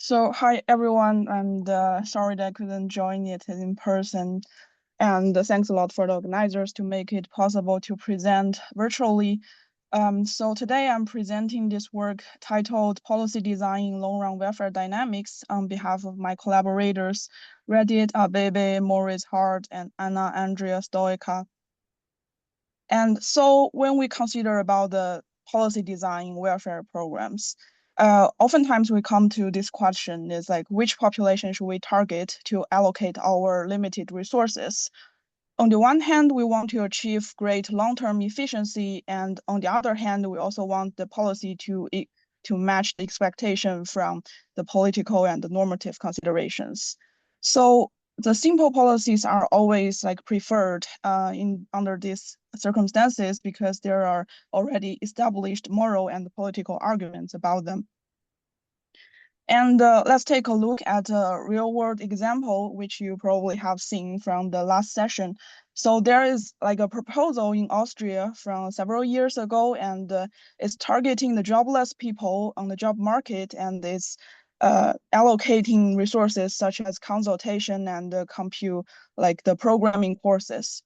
So hi everyone, and sorry that I couldn't join it in person. And thanks a lot for the organizers to make it possible to present virtually. So today I'm presenting this work titled Policy Design in Long-Run Welfare Dynamics on behalf of my collaborators, Rediet, Abebe, Moritz, Hardt, and Ana-Andreea Stoica. And so when we consider about the policy design in welfare programs, oftentimes we come to this question is like, which population should we target to allocate our limited resources? On the one hand, we want to achieve great long-term efficiency, and on the other hand, we also want the policy to match the expectation from the political and the normative considerations. So the simple policies are always like preferred under these circumstances because there are already established moral and political arguments about them. And let's take a look at a real-world example, which you probably have seen from the last session. So there is like a proposal in Austria from several years ago, and it's targeting the jobless people on the job market, and it's allocating resources such as consultation and compute, like the programming courses.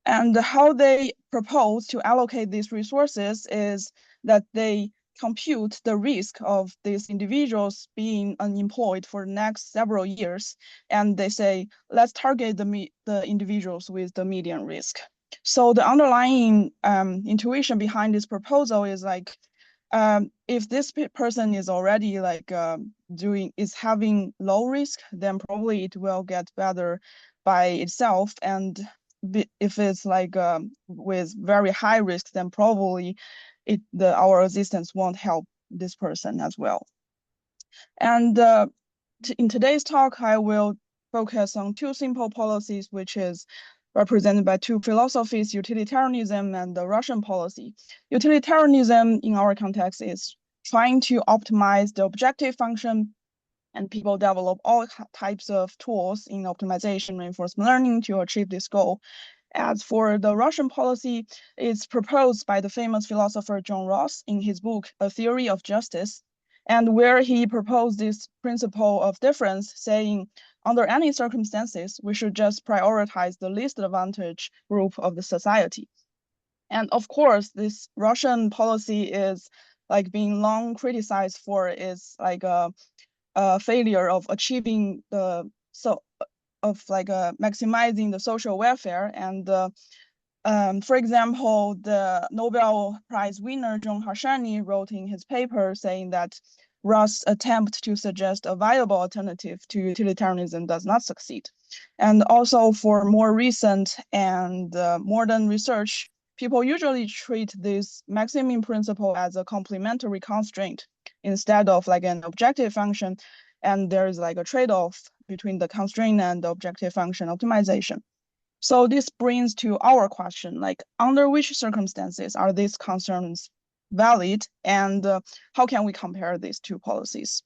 And how they propose to allocate these resources is that they compute the risk of these individuals being unemployed for the next several years. And they say, let's target the individuals with the median risk. So the underlying intuition behind this proposal is like, if this person is already like is having low risk, then probably it will get better by itself. And if it's like with very high risk, then probably our assistance won't help this person as well. And in today's talk, I will focus on two simple policies, which is represented by two philosophies, utilitarianism and the Russian policy. Utilitarianism in our context is trying to optimize the objective function, and people develop all types of tools in optimization reinforcement learning to achieve this goal. As for the Russian policy, it's proposed by the famous philosopher John Rawls in his book, A Theory of Justice, and where he proposed this principle of difference, saying, under any circumstances, we should just prioritize the least advantaged group of the society. And of course, this Russian policy is like being long criticized for its like a failure of achieving the maximizing the social welfare. And for example, the Nobel Prize winner John Harsanyi wrote in his paper saying that Ross' attempt to suggest a viable alternative to utilitarianism does not succeed. And also for more recent and modern research, people usually treat this maximum principle as a complementary constraint instead of like an objective function. And there is like a trade-off between the constraint and the objective function optimization. So this brings to our question, like under which circumstances are these concerns valid, and how can we compare these two policies?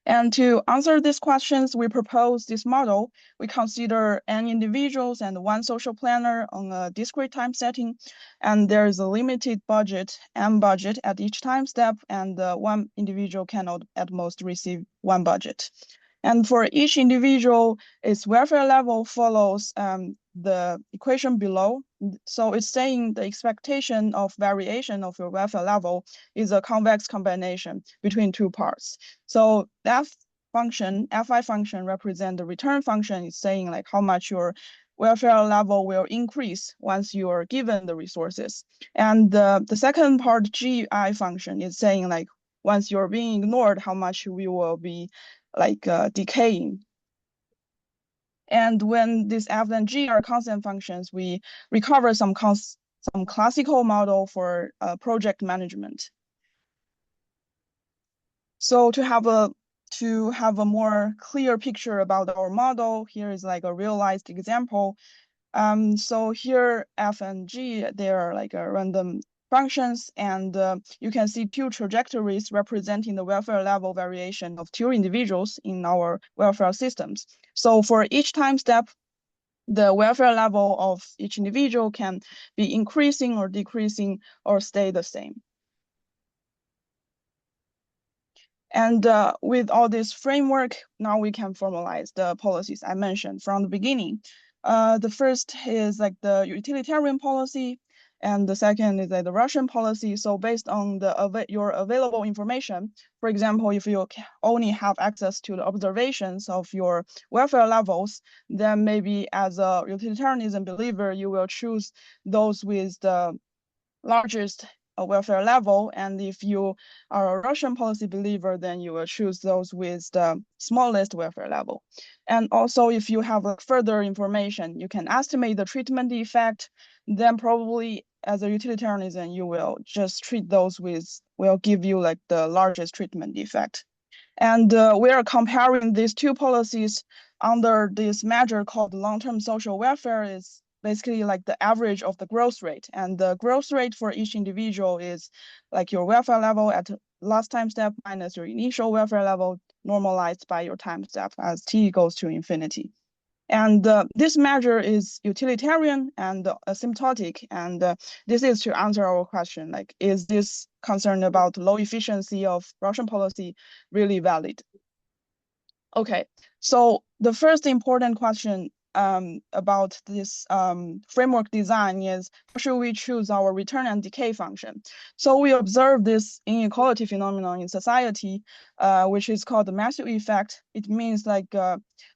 And to answer these questions, we propose this model. We consider n individuals and one social planner on a discrete time setting, and there is a limited budget, M budget at each time step, and one individual cannot at most receive one budget. And for each individual, its welfare level follows the equation below. So it's saying the expectation of variation of your welfare level is a convex combination between two parts. So that function, Fi function, represent the return function. It's saying like how much your welfare level will increase once you are given the resources. And the second part, Gi function, is saying like once you're being ignored, how much we will be like decaying. And when these F and G are constant functions, we recover some classical model for project management. So to have a more clear picture about our model, here is like a realized example. So here F and G, they are like a random functions, and you can see two trajectories representing the welfare level variation of two individuals in our welfare systems. So for each time step, the welfare level of each individual can be increasing or decreasing or stay the same. And with all this framework, now we can formalize the policies I mentioned from the beginning. The first is like the utilitarian policy, and the second is like the Russian policy. So based on your available information, for example, if you only have access to the observations of your welfare levels, then maybe as a utilitarianism believer, you will choose those with the largest welfare level. And if you are a Russian policy believer, then you will choose those with the smallest welfare level. And also, if you have further information, you can estimate the treatment effect, then probably as a utilitarianism, you will just treat those will give you like the largest treatment effect. And we are comparing these two policies under this measure called long-term social welfare. Is basically like the average of the growth rate. And the growth rate for each individual is like your welfare level at last time step minus your initial welfare level normalized by your time step as t goes to infinity. And this measure is utilitarian and asymptotic. And this is to answer our question, like, is this concern about low efficiency of Russian policy really valid? Okay, so the first important question about this framework design is, how should we choose our return and decay function? So we observe this inequality phenomenon in society, which is called the Matthew effect. It means like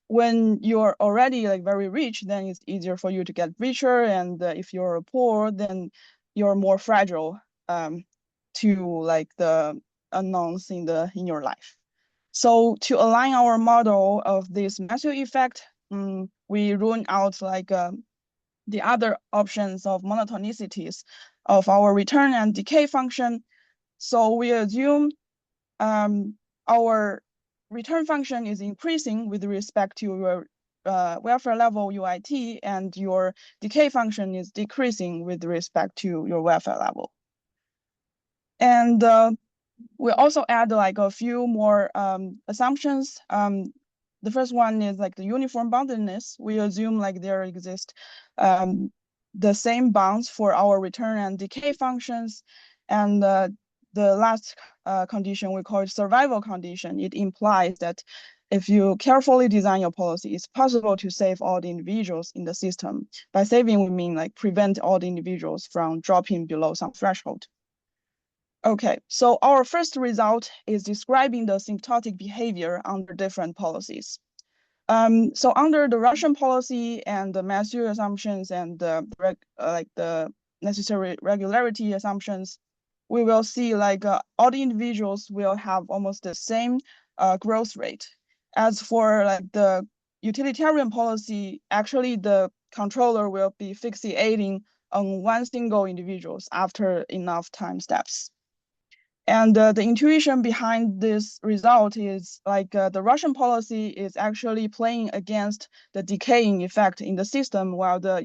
when you're already like very rich, then it's easier for you to get richer, and if you're poor, then you're more fragile to like the unknowns in your life. So to align our model of this Matthew effect, we rule out like the other options of monotonicities of our return and decay function. So we assume our return function is increasing with respect to your welfare level UIT, and your decay function is decreasing with respect to your welfare level. And we also add like a few more assumptions. The first one is like the uniform boundedness. We assume like there exist the same bounds for our return and decay functions. And the last condition, we call it survival condition. It implies that if you carefully design your policy, it's possible to save all the individuals in the system. By saving, we mean like prevent all the individuals from dropping below some threshold. Okay, so our first result is describing the symptotic behavior under different policies. So under the Russian policy and the Matthew assumptions and the necessary regularity assumptions, we will see like all the individuals will have almost the same growth rate. As for like the utilitarian policy, actually the controller will be fixating on one single individuals after enough time steps. And the intuition behind this result is like the Russian policy is actually playing against the decaying effect in the system, while the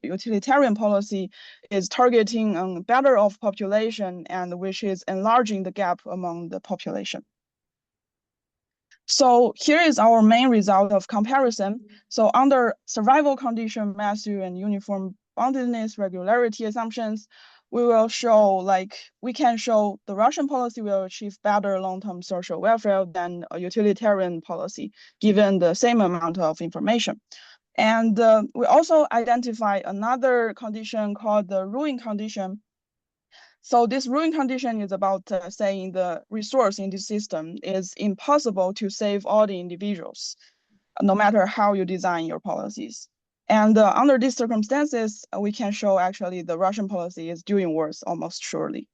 utilitarian policy is targeting better off population, and which is enlarging the gap among the population. So here is our main result of comparison. So under survival condition, Matthew and uniform boundedness regularity assumptions, we will show like we can show the Russian policy will achieve better long-term social welfare than a utilitarian policy, given the same amount of information. And we also identify another condition called the ruin condition. So this ruin condition is about saying the resource in this system is impossible to save all the individuals, no matter how you design your policies. And under these circumstances, we can show actually the Russian policy is doing worse almost surely.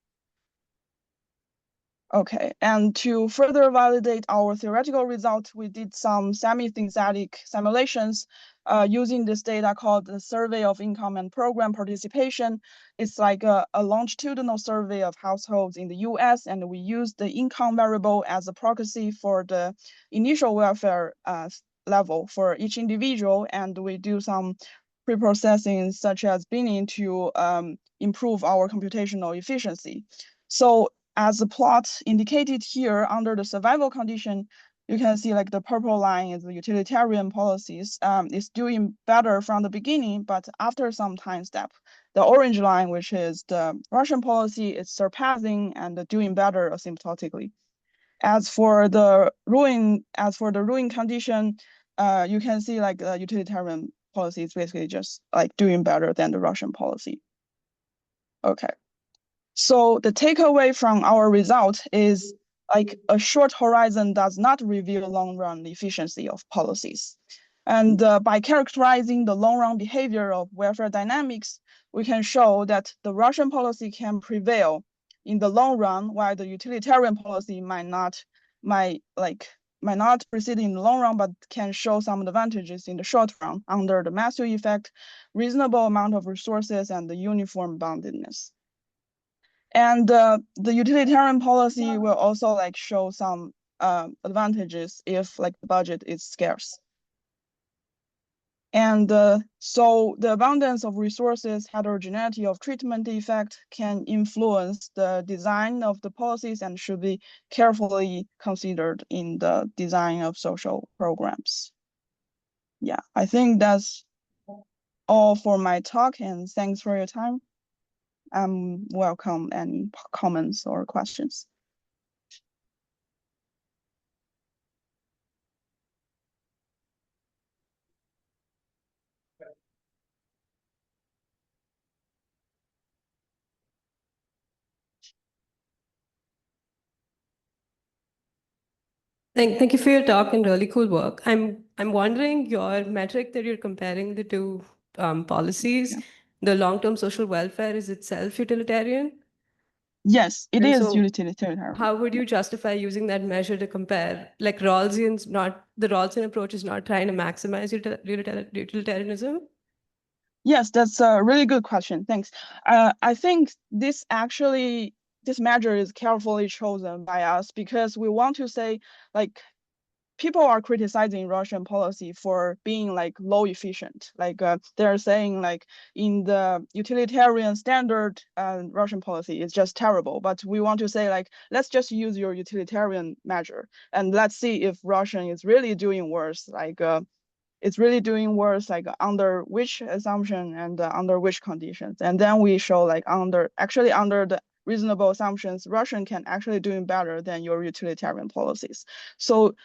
Okay, and to further validate our theoretical result, we did some semi-synthetic simulations using this data called the Survey of Income and Program Participation. It's like a longitudinal survey of households in the US, and we use the income variable as a proxy for the initial welfare level for each individual, and we do some pre-processing such as binning to improve our computational efficiency. So as the plot indicated here under the survival condition, you can see like the purple line is the utilitarian policies. It's doing better from the beginning, but after some time step, the orange line, which is the Russian policy, is surpassing and doing better asymptotically. As for the ruin condition, you can see like the utilitarian policy is basically just like doing better than the Russian policy. Okay. So the takeaway from our result is like a short horizon does not reveal long-run efficiency of policies. And by characterizing the long-run behavior of welfare dynamics, we can show that the Russian policy can prevail in the long run, while the utilitarian policy might not proceed in the long run, but can show some advantages in the short run under the Matthew effect, reasonable amount of resources, and the uniform boundedness. And the utilitarian policy will also like show some advantages if like the budget is scarce. And so the abundance of resources, heterogeneity of treatment effect can influence the design of the policies and should be carefully considered in the design of social programs. Yeah, I think that's all for my talk, and thanks for your time. Welcome any comments or questions. Thank you for your talk and really cool work. I'm wondering your metric that you're comparing the two policies, the long-term social welfare is itself utilitarian? Yes, it is utilitarian. How would you justify using that measure to compare? Like the Rawlsian approach is not trying to maximize utilitarianism? Yes, that's a really good question. Thanks. I think this measure is carefully chosen by us because we want to say like people are criticizing Russian policy for being like low efficient. Like they're saying like in the utilitarian standard, Russian policy is just terrible. But we want to say like, let's just use your utilitarian measure and let's see if Russian is really doing worse. Like it's really doing worse like under which assumption and under which conditions. And then we show like under the reasonable assumptions, Russian can actually doing better than your utilitarian policies. So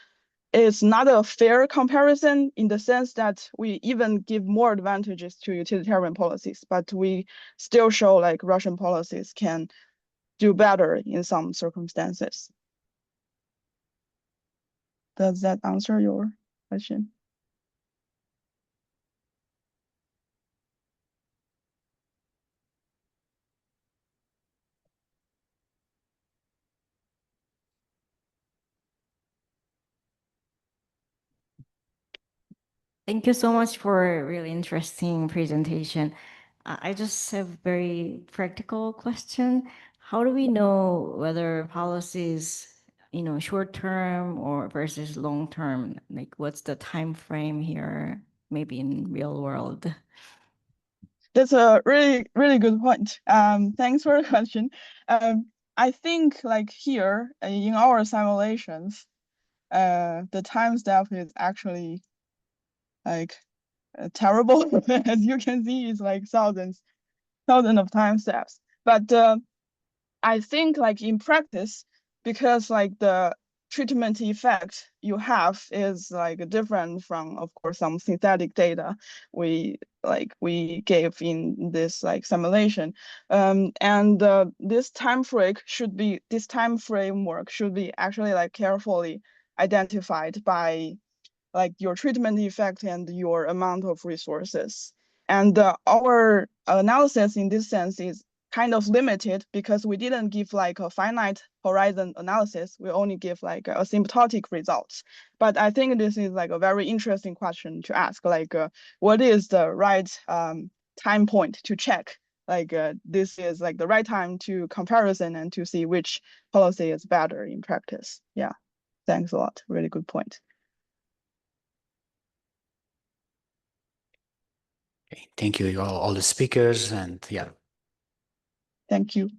it's not a fair comparison in the sense that we even give more advantages to utilitarian policies, but we still show like Russian policies can do better in some circumstances. Does that answer your question? Thank you so much for a really interesting presentation. I just have a very practical question. How do we know whether policies, short term or versus long term? Like, what's the time frame here, maybe in real world? That's a really, really good point. Thanks for the question. I think like here in our simulations, the time step is actually like terrible. As you can see, it's like thousands of time steps. But I think like in practice, because like the treatment effect you have is like different from, of course, some synthetic data we gave in this like simulation. And this time framework should be actually like carefully identified by like your treatment effect and your amount of resources. And our analysis in this sense is kind of limited because we didn't give like a finite horizon analysis. We only give like asymptotic results. But I think this is like a very interesting question to ask, like what is the right time point to check? Like this is like the right time to comparison and to see which policy is better in practice. Yeah, thanks a lot. Really good point. Okay, thank you all the speakers, and yeah. Thank you.